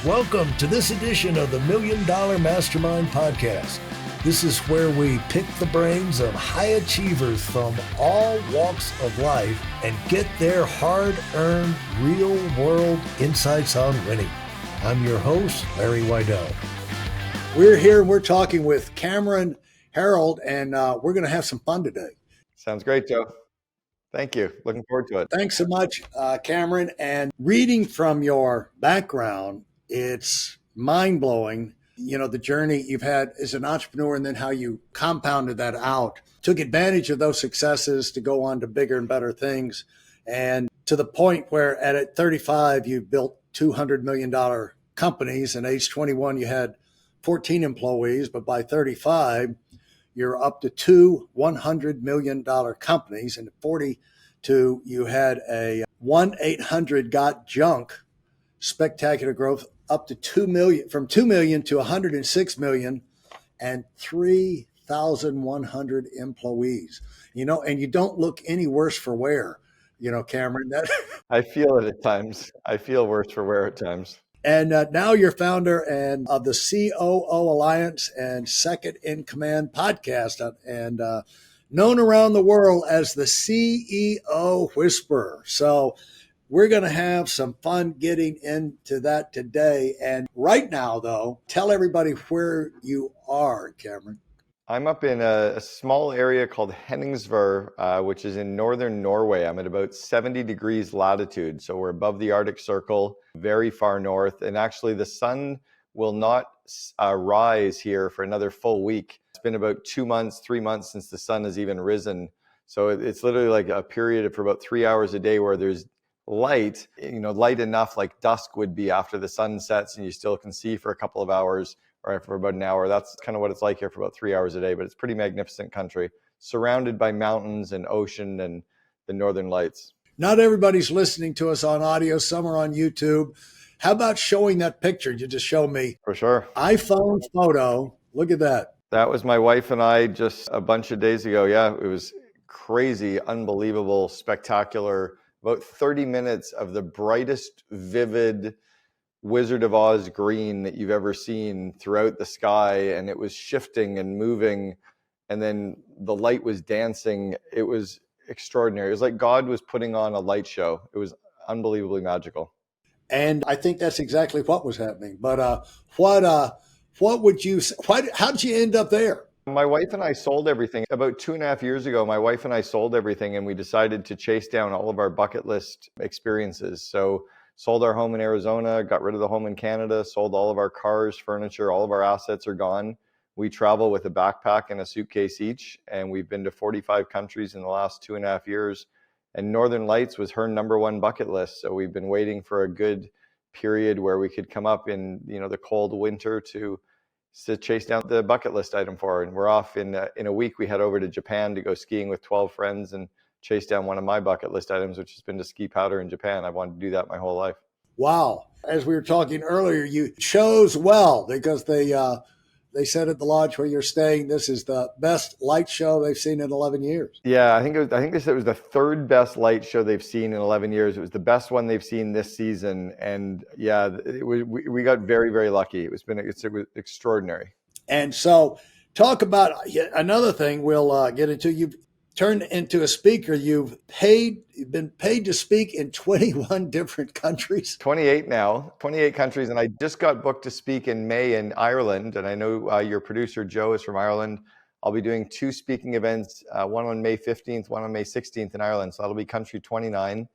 Welcome to this edition of the Million Dollar Mastermind podcast. This is where we pick the brains of high achievers from all walks of life and get their hard-earned, real-world insights on winning. I'm your host, Larry Weidel. We're here and we're talking with Cameron Herold, and we're going to have some fun today. Sounds great, Joe. Thank you. Looking forward to it. Thanks so much, Cameron. And reading from your background, it's mind-blowing, the journey you've had as an entrepreneur and then how you compounded that out, took advantage of those successes to go on to bigger and better things. And to the point where at 35, you built $200 million companies, and age 21, you had 14 employees, but by 35, you're up to two $100 million companies. And at 42, you had a 1-800-GOT-JUNK spectacular growth up to 2 million, from 2 million to 106 million, and 3,100 employees. And you don't look any worse for wear, Cameron. I feel it at times. I feel worse for wear at times. And now you're founder and of the COO Alliance and Second in Command podcast, and known around the world as the CEO Whisperer. So we're going to have some fun getting into that today. And right now, though, tell everybody where you are, Cameron. I'm up in a small area called Henningsvær, which is in northern Norway. I'm at about 70 degrees latitude. So we're above the Arctic Circle, very far north. And actually, the sun will not rise here for another full week. It's been about 2 months, 3 months since the sun has even risen. So it's literally like a period for about 3 hours a day where there's light, light enough like dusk would be after the sun sets and you still can see for a couple of hours or for about an hour. That's kind of what it's like here for about 3 hours a day, but it's a pretty magnificent country, surrounded by mountains and ocean and the northern lights. Not everybody's listening to us on audio. Some are on YouTube. How about showing that picture you just showed me? For sure. iPhone photo. Look at that. That was my wife and I just a bunch of days ago. Yeah, it was crazy, unbelievable, spectacular. About 30 minutes of the brightest, vivid Wizard of Oz green that you've ever seen throughout the sky. And it was shifting and moving. And then the light was dancing. It was extraordinary. It was like God was putting on a light show. It was unbelievably magical. And I think that's exactly what was happening. But what would you say? How did you end up there? My wife and I sold everything. About 2.5 years ago, my wife and I sold everything and we decided to chase down all of our bucket list experiences. So sold our home in Arizona, got rid of the home in Canada, sold all of our cars, furniture, all of our assets are gone. We travel with a backpack and a suitcase each, and we've been to 45 countries in the last 2.5 years. And Northern Lights was her number one bucket list. So we've been waiting for a good period where we could come up in the cold winter to chase down the bucket list item for her. And we're off in a week. We head over to Japan to go skiing with 12 friends and chase down one of my bucket list items, which has been to ski powder in Japan. I've wanted to do that my whole life. Wow. As we were talking earlier, you chose well because they said at the lodge where you're staying, this is the best light show they've seen in 11 years. Yeah, I think they said it was the third best light show they've seen in 11 years. It was the best one they've seen this season. And yeah, we got very, very lucky. It was extraordinary. And so talk about another thing we'll get into. You've turned into a speaker. You've been paid to speak in 21 different countries. 28 now, 28 countries. And I just got booked to speak in May in Ireland. And I know your producer, Joe, is from Ireland. I'll be doing 2 speaking events, one on May 15th, one on May 16th in Ireland. So that'll be country 29.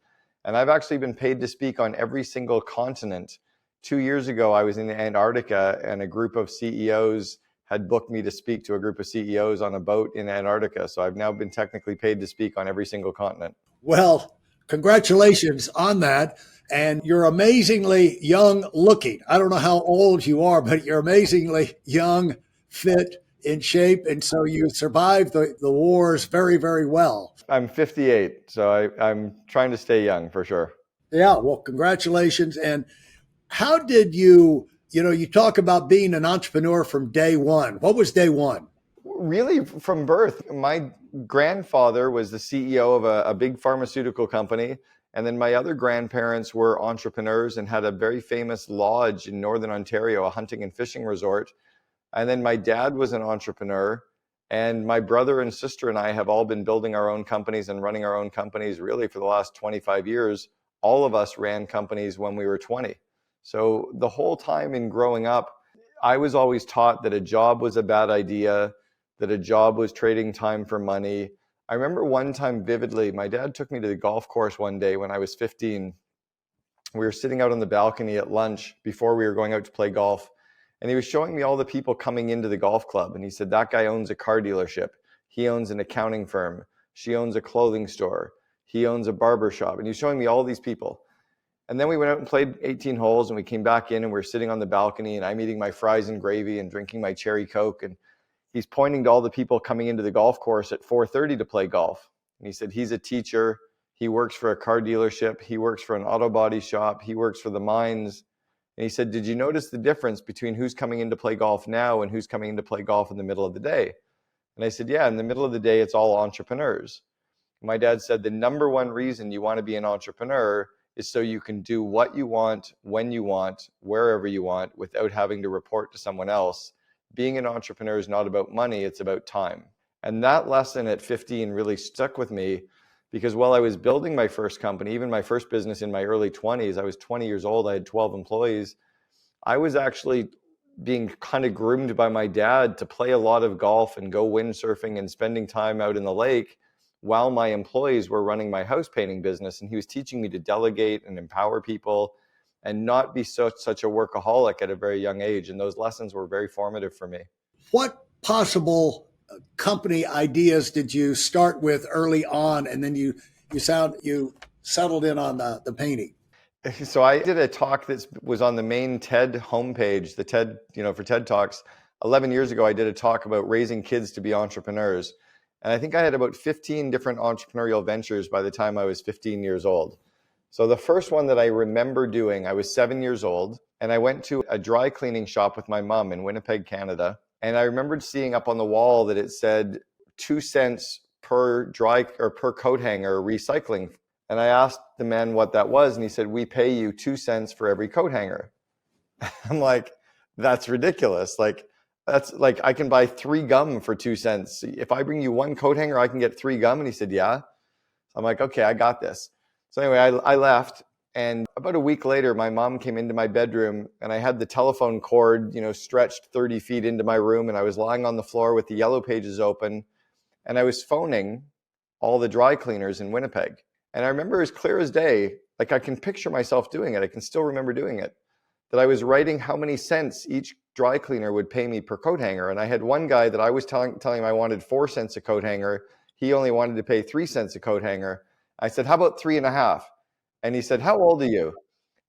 And I've actually been paid to speak on every single continent. 2 years ago, I was in Antarctica and a group of CEOs had booked me to speak to a group of CEOs on a boat in Antarctica. So I've now been technically paid to speak on every single continent. Well, congratulations on that. And you're amazingly young looking. I don't know how old you are, but you're amazingly young, fit, in shape. And so you survived the wars very, very well. I'm 58, so I'm trying to stay young for sure. Yeah, well, congratulations. And how did you talk about being an entrepreneur from day one. What was day one? Really, from birth, my grandfather was the CEO of a big pharmaceutical company. And then my other grandparents were entrepreneurs and had a very famous lodge in Northern Ontario, a hunting and fishing resort. And then my dad was an entrepreneur. And my brother and sister and I have all been building our own companies and running our own companies really for the last 25 years. All of us ran companies when we were 20. So the whole time in growing up, I was always taught that a job was a bad idea, that a job was trading time for money. I remember one time vividly, my dad took me to the golf course one day when I was 15. We were sitting out on the balcony at lunch before we were going out to play golf. And he was showing me all the people coming into the golf club. And he said, that guy owns a car dealership. He owns an accounting firm. She owns a clothing store. He owns a barber shop. And he was showing me all these people. And then we went out and played 18 holes and we came back in and we were sitting on the balcony and I'm eating my fries and gravy and drinking my cherry Coke. And he's pointing to all the people coming into the golf course at 4:30 to play golf. And he said, he's a teacher. He works for a car dealership. He works for an auto body shop. He works for the mines. And he said, did you notice the difference between who's coming in to play golf now and who's coming in to play golf in the middle of the day? And I said, yeah, in the middle of the day, it's all entrepreneurs. My dad said, the number one reason you want to be an entrepreneur is so you can do what you want, when you want, wherever you want, without having to report to someone else. Being an entrepreneur is not about money, it's about time. And that lesson at 15 really stuck with me because while I was building my first company, even my first business in my early 20s, I was 20 years old, I had 12 employees, I was actually being kind of groomed by my dad to play a lot of golf and go windsurfing and spending time out in the lake while my employees were running my house painting business. And he was teaching me to delegate and empower people and not be such a workaholic at a very young age. And those lessons were very formative for me. What possible company ideas did you start with early on, and then you settled in on the painting? So I did a talk that was on the main TED homepage, the TED, for TED Talks. 11 years ago, I did a talk about raising kids to be entrepreneurs. And I think I had about 15 different entrepreneurial ventures by the time I was 15 years old. So the first one that I remember doing, I was 7 years old, and I went to a dry cleaning shop with my mom in Winnipeg, Canada. And I remembered seeing up on the wall that it said 2 cents per dry or per coat hanger recycling. And I asked the man what that was, and he said, we pay you 2 cents for every coat hanger. I'm like, that's ridiculous. That's like, I can buy 3 gum for 2 cents. If I bring you 1 coat hanger, I can get 3 gum. And he said, yeah. I'm like, okay, I got this. So anyway, I left. And about a week later, my mom came into my bedroom and I had the telephone cord, stretched 30 feet into my room. And I was lying on the floor with the yellow pages open. And I was phoning all the dry cleaners in Winnipeg. And I remember as clear as day, like I can picture myself doing it. I can still remember doing it, that I was writing how many cents each dry cleaner would pay me per coat hanger. And I had one guy that I was telling him I wanted 4 cents a coat hanger. He only wanted to pay 3 cents a coat hanger. I said, how about 3.5? And he said, how old are you?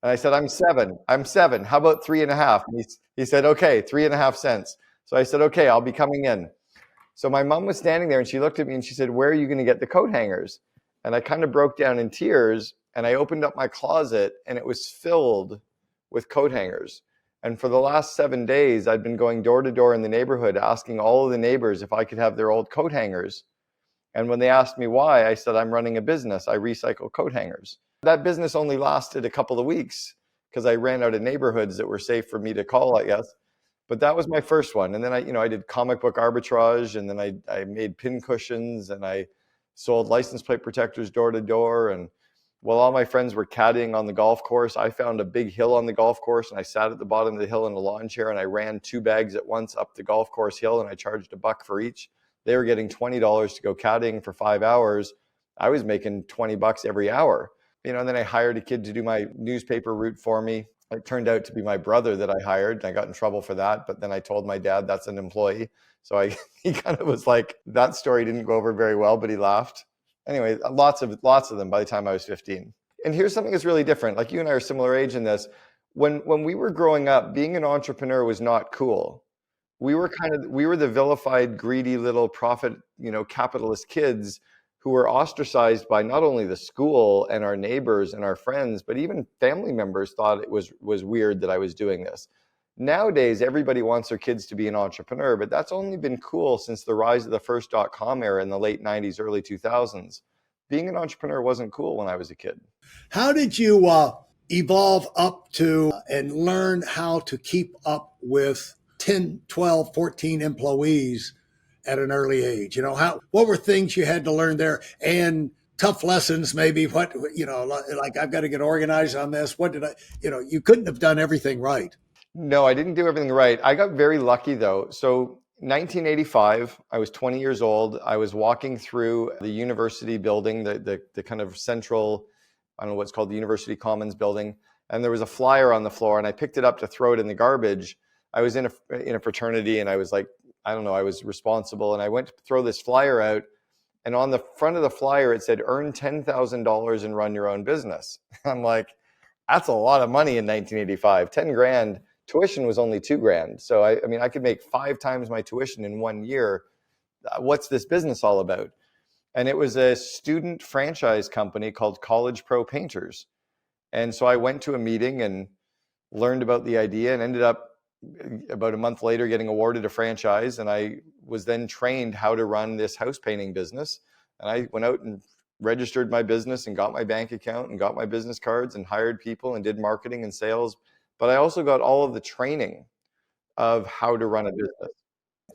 And I said, I'm 7. I'm 7. How about 3.5? And he said, okay, 3.5 cents. So I said, okay, I'll be coming in. So my mom was standing there and she looked at me and she said, where are you going to get the coat hangers? And I kind of broke down in tears and I opened up my closet and it was filled with coat hangers. And for the last 7 days, I'd been going door to door in the neighborhood, asking all of the neighbors if I could have their old coat hangers. And when they asked me why, I said, I'm running a business. I recycle coat hangers. That business only lasted a couple of weeks because I ran out of neighborhoods that were safe for me to call, I guess. But that was my first one. And then I did comic book arbitrage, and then I made pin cushions, and I sold license plate protectors door to door. And while all my friends were caddying on the golf course, I found a big hill on the golf course and I sat at the bottom of the hill in a lawn chair and I ran 2 bags at once up the golf course hill and I charged $1 for each. They were getting $20 to go caddying for 5 hours. I was making $20 every hour. And then I hired a kid to do my newspaper route for me. It turned out to be my brother that I hired, and I got in trouble for that. But then I told my dad that's an employee. So he kind of was like, that story didn't go over very well, but he laughed. Anyway, lots of them by the time I was 15. And here's something that's really different. Like you and I are similar age in this. When we were growing up, being an entrepreneur was not cool. We were the vilified, greedy little profit, capitalist kids who were ostracized by not only the school and our neighbors and our friends, but even family members thought it was weird that I was doing this. Nowadays, everybody wants their kids to be an entrepreneur, but that's only been cool since the rise of the first .com era in the late 90s, early 2000s. Being an entrepreneur wasn't cool when I was a kid. How did you evolve up to and learn how to keep up with 10, 12, 14 employees at an early age? What were things you had to learn there, and tough lessons maybe? What, like, I've got to get organized on this. What did you couldn't have done everything right. No, I didn't do everything right. I got very lucky though. So 1985, I was 20 years old. I was walking through the university building, the kind of central, I don't know what's called the University Commons building. And there was a flyer on the floor, and I picked it up to throw it in the garbage. I was in a fraternity, and I was like, I don't know, I was responsible. And I went to throw this flyer out. And on the front of the flyer, it said, earn $10,000 and run your own business. I'm like, that's a lot of money in 1985, 10 grand. Tuition was only $2,000. So I mean, I could make 5 times my tuition in 1 year. What's this business all about? And it was a student franchise company called College Pro Painters. And so I went to a meeting and learned about the idea, and ended up about a month later getting awarded a franchise. And I was then trained how to run this house painting business. And I went out and registered my business and got my bank account and got my business cards and hired people and did marketing and sales. But I also got all of the training of how to run a business.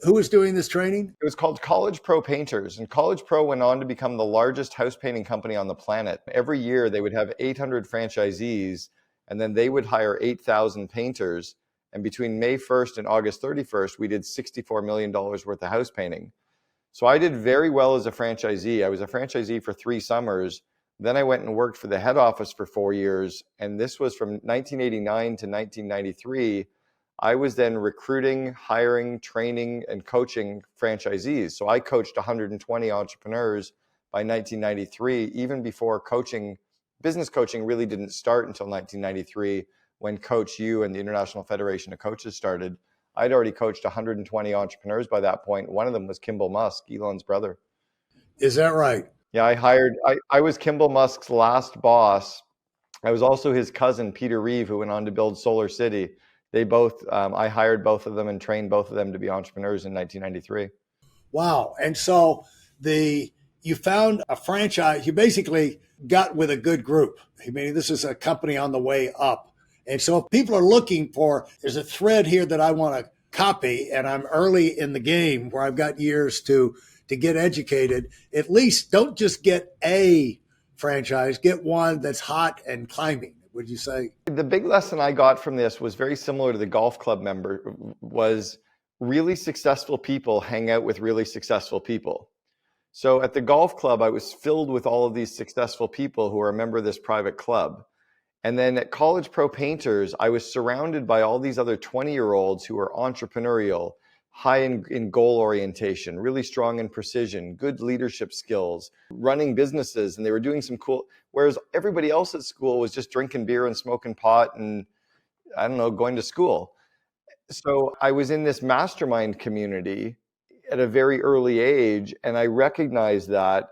Who was doing this training? It was called College Pro Painters, and College Pro went on to become the largest house painting company on the planet. Every year they would have 800 franchisees, and then they would hire 8,000 painters. And between May 1st and August 31st, we did $64 million worth of house painting. So I did very well as a franchisee. I was a franchisee for 3 summers. Then I went and worked for the head office for 4 years. And this was from 1989 to 1993. I was then recruiting, hiring, training, and coaching franchisees. So I coached 120 entrepreneurs by 1993, even before business coaching really didn't start until 1993, when Coach U and the International Federation of Coaches started. I'd already coached 120 entrepreneurs by that point. One of them was Kimball Musk, Elon's brother. Is that right? Yeah, I was Kimball Musk's last boss. I was also his cousin, Peter Reeve, who went on to build Solar City. I hired both of them and trained both of them to be entrepreneurs in 1993. Wow. And so you found a franchise, you basically got with a good group. I mean, this is a company on the way up. And so if people are looking there's a thread here that I want to copy, and I'm early in the game where I've got years to get educated. At least don't just get a franchise, get one that's hot and climbing, would you say? The big lesson I got from this was very similar to the golf club member, was really successful people hang out with really successful people. So at the golf club, I was filled with all of these successful people who are a member of this private club. And then at College Pro Painters, I was surrounded by all these other 20-year-olds who were entrepreneurial, high in goal orientation, really strong in precision, good leadership skills, running businesses, and they were doing some cool, whereas everybody else at school was just drinking beer and smoking pot and, I don't know, going to school. So I was in this mastermind community at a very early age, and I recognized that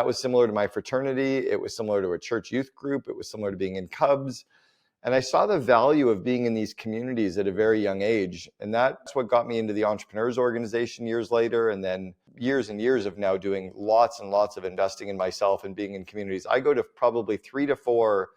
was similar to my fraternity. It was similar to a church youth group. It was similar to being in Cubs. And I saw the value of being in these communities at a very young age. And that's what got me into the Entrepreneurs Organization years later. And then years and years of now doing lots and lots of investing in myself and being in communities. I go to probably 3 to 4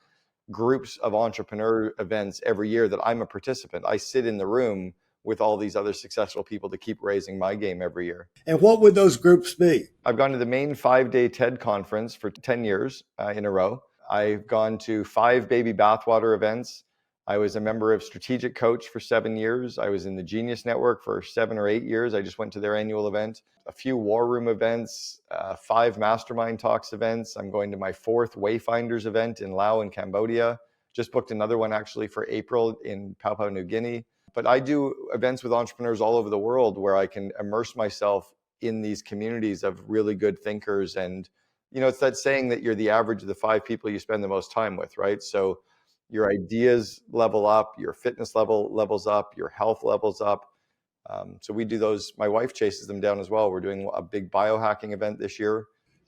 groups of entrepreneur events every year that I'm a participant. I sit in the room with all these other successful people to keep raising my game every year. And what would those groups be? I've gone to the main 5-day TED conference for 10 years in a row. I've gone to 5 baby bathwater events. I was a member of Strategic Coach for 7 years. I was in the Genius Network for 7 or 8 years. I just went to their annual event. A few War Room events, 5 Mastermind Talks events. I'm going to my 4th Wayfinders event in Laos in Cambodia. Just booked another one actually for April in Papua New Guinea. But I do events with entrepreneurs all over the world where I can immerse myself in these communities of really good thinkers. And, you know, it's that saying that you're the average of the 5 people you spend the most time with, right? So your ideas level up, your fitness levels up, your health levels up. So we do those. My wife chases them down as well. We're doing a big biohacking event this year.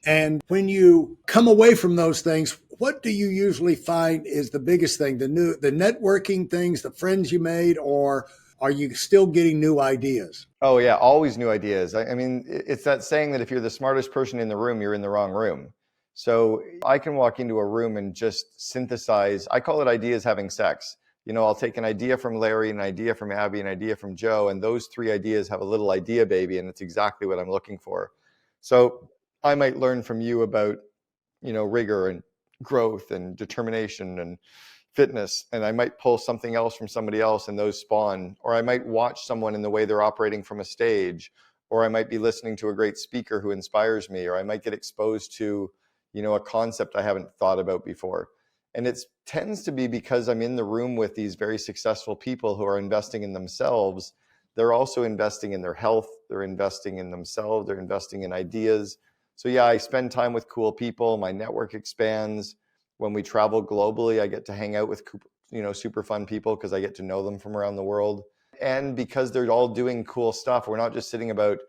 And when you come away from those things, What do you usually find is the biggest thing, the networking things, the friends you made, or are you still getting new ideas? Oh yeah, always new ideas. I mean, it's that saying that if you're the smartest person in the room, you're in the wrong room. So I can walk into a room and just synthesize. I call it ideas having sex. I'll take an idea from Larry, an idea from Abby, an idea from Joe, and those three ideas have a little idea baby, and it's exactly what I'm looking for. So I might learn from you about, rigor and growth and determination and fitness, and I might pull something else from somebody else and those spawn, or I might watch someone in the way they're operating from a stage, or I might be listening to a great speaker who inspires me, or I might get exposed to, a concept I haven't thought about before. And it tends to be because I'm in the room with these very successful people who are investing in themselves. They're also investing in their health. They're investing in themselves. They're investing in ideas. So yeah, I spend time with cool people. My network expands. When we travel globally, I get to hang out with, super fun people because I get to know them from around the world. And because they're all doing cool stuff, we're not just sitting about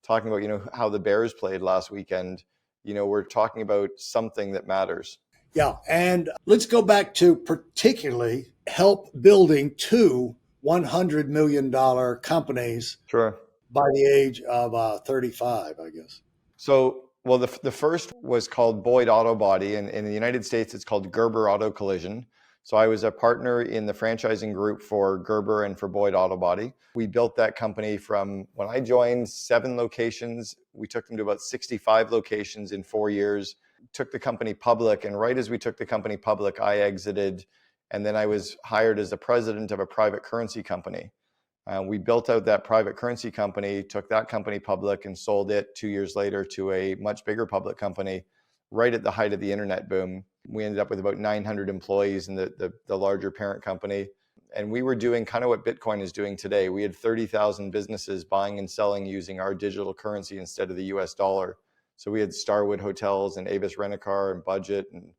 talking about, how the Bears played last weekend. We're talking about something that matters. Yeah. And let's go back to particularly help building two $100 million companies. Sure. By the age of 35, I guess. So, well, the first was called Boyd Auto Body, and in the United States, it's called Gerber Auto Collision. So I was a partner in the franchising group for Gerber and for Boyd Auto Body. We built that company from when I joined 7 locations. We took them to about 65 locations in 4 years, took the company public. And right as we took the company public, I exited. And then I was hired as the president of a private currency company. We built out that private currency company, took that company public, and sold it 2 years later to a much bigger public company right at the height of the internet boom. We ended up with about 900 employees in the larger parent company. And we were doing kind of what Bitcoin is doing today. We had 30,000 businesses buying and selling using our digital currency instead of the US dollar. So we had Starwood Hotels and Avis Rent-A-Car and Budget and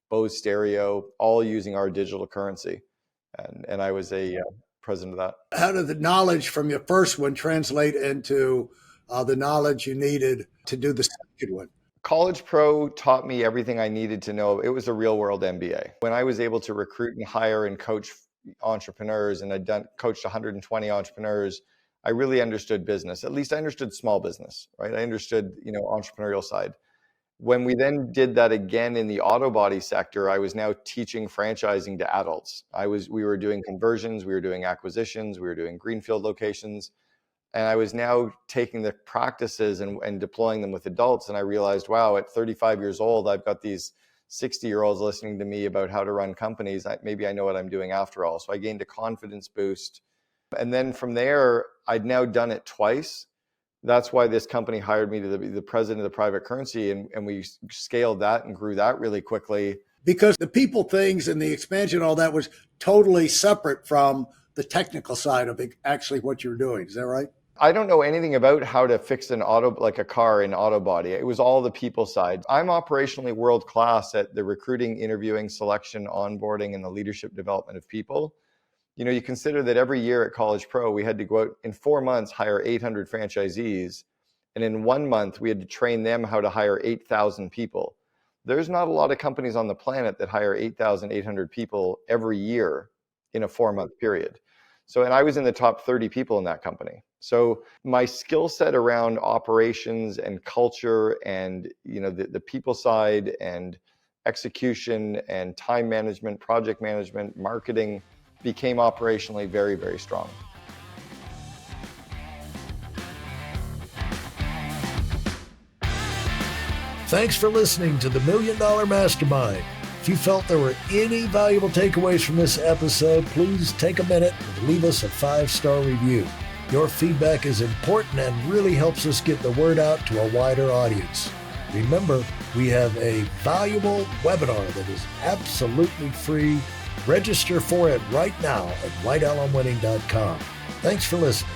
Bose Stereo, all using our digital currency. And I was a president of that. How did the knowledge from your first one translate into the knowledge you needed to do the second one? College Pro taught me everything I needed to know. It was a real world MBA. When I was able to recruit and hire and coach entrepreneurs, and coached 120 entrepreneurs, I really understood business. At least I understood small business, right? I understood, entrepreneurial side. When we then did that again in the auto body sector, I was now teaching franchising to adults. We were doing conversions, we were doing acquisitions, we were doing greenfield locations. And I was now taking the practices and deploying them with adults. And I realized, wow, at 35 years old, I've got these 60-year-olds listening to me about how to run companies. Maybe I know what I'm doing after all. So I gained a confidence boost. And then from there, I'd now done it twice. That's why this company hired me to be the president of the private currency. And we scaled that and grew that really quickly. Because the people things and the expansion, all that was totally separate from the technical side of actually what you're doing. Is that right? I don't know anything about how to fix an auto, like a car in auto body. It was all the people side. I'm operationally world class at the recruiting, interviewing, selection, onboarding, and the leadership development of people. You consider that every year at College Pro, we had to go out in 4 months, hire 800 franchisees. And in 1 month, we had to train them how to hire 8,000 people. There's not a lot of companies on the planet that hire 8,800 people every year in a 4-month period. So, and I was in the top 30 people in that company. So my skill set around operations and culture and, the people side and execution and time management, project management, marketing became operationally very, very strong. Thanks for listening to the Million Dollar Mastermind. If you felt there were any valuable takeaways from this episode, please take a minute and leave us a 5-star review. Your feedback is important and really helps us get the word out to a wider audience. Remember, we have a valuable webinar that is absolutely free. Register for it right now at weidelonwinning.com. Thanks for listening.